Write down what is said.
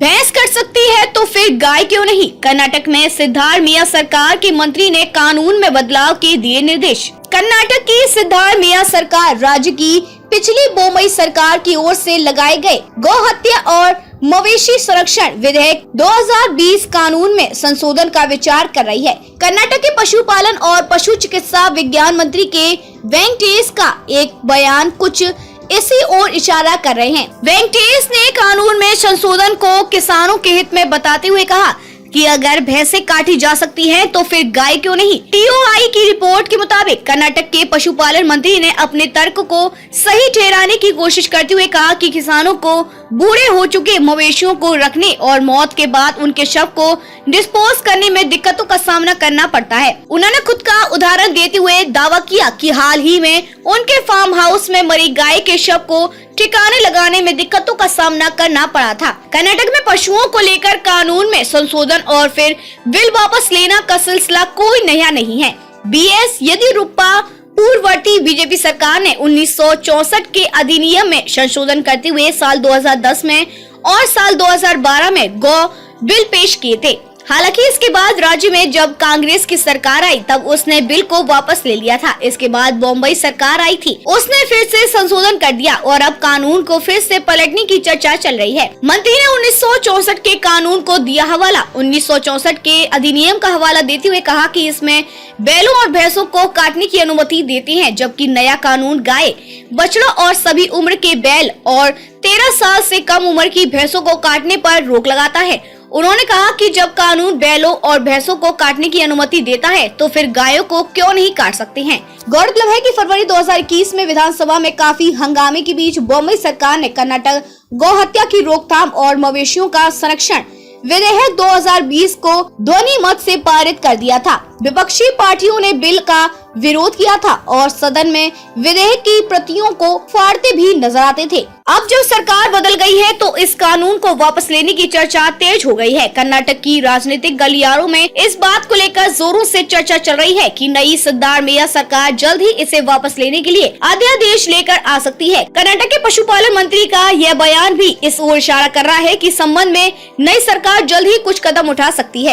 भैंस कट सकती है तो फिर गाय क्यों नहीं। कर्नाटक में सिद्धारमैया सरकार के मंत्री ने कानून में बदलाव के दिए निर्देश। कर्नाटक की सिद्धारमैया सरकार राज्य की पिछली बोम्मई सरकार की ओर से लगाए गए गौ हत्या और मवेशी संरक्षण विधेयक 2020 कानून में संशोधन का विचार कर रही है। कर्नाटक के पशुपालन और पशु चिकित्सा विज्ञान मंत्री के वेंकटेश का एक बयान कुछ इसी ओर इशारा कर रहे हैं। वेंकटेश ने कानून में संशोधन को किसानों के हित में बताते हुए कहा कि अगर भैंसें काटी जा सकती हैं तो फिर गाय क्यों नहीं। टीओआई की रिपोर्ट के मुताबिक कर्नाटक के पशुपालन मंत्री ने अपने तर्क को सही ठहराने की कोशिश करते हुए कहा कि किसानों को बूढ़े हो चुके मवेशियों को रखने और मौत के बाद उनके शव को डिस्पोज करने में दिक्कतों का सामना करना पड़ता है। उन्होंने खुद का उदाहरण देते हुए दावा किया कि हाल ही में उनके फार्म हाउस में मरी गाय के शव को ठिकाने लगाने में दिक्कतों का सामना करना पड़ा था। कर्नाटक में पशुओं को लेकर कानून में संशोधन और फिर बिल वापस लेना का सिलसिला कोई नया नहीं है। बीएस येदियुरप्पा पूर्ववर्ती बीजेपी सरकार ने 1964 के अधिनियम में संशोधन करते हुए साल 2010 में और साल 2012 में गौ बिल पेश किए थे। हालांकि इसके बाद राज्य में जब कांग्रेस की सरकार आई तब उसने बिल को वापस ले लिया था। इसके बाद बॉम्बई सरकार आई थी, उसने फिर से संशोधन कर दिया और अब कानून को फिर से पलटने की चर्चा चल रही है। मंत्री ने 1964 के कानून को दिया हवाला। 1964 के अधिनियम का हवाला देते हुए कहा कि इसमें बैलों और भैंसों को काटने की अनुमति देते हैं, जबकि नया कानून गाय, बछड़ा और सभी उम्र के बैल और 13 साल से कम उम्र की भैंसों को काटने पर रोक लगाता है। उन्होंने कहा कि जब कानून बैलों और भैंसों को काटने की अनुमति देता है तो फिर गायों को क्यों नहीं काट सकते हैं। गौरतलब है कि फरवरी 2021 में विधानसभा में काफी हंगामे के बीच बॉम्बई सरकार ने कर्नाटक गौ हत्या की रोकथाम और मवेशियों का संरक्षण विधेयक 2020 को ध्वनि मत से पारित कर दिया था। विपक्षी पार्टियों ने बिल का विरोध किया था और सदन में विधेयक की प्रतियों को फाड़ते भी नजर आते थे। अब जब सरकार बदल गई है तो इस कानून को वापस लेने की चर्चा तेज हो गई है। कर्नाटक की राजनीतिक गलियारों में इस बात को लेकर जोरों से चर्चा चल रही है कि नई सिद्धारमैया सरकार जल्द ही इसे वापस लेने के लिए अध्यादेश लेकर आ सकती है। कर्नाटक के पशुपालन मंत्री का यह बयान भी इस ओर इशारा कर रहा है कि संबंध में नई सरकार जल्द ही कुछ कदम उठा सकती है।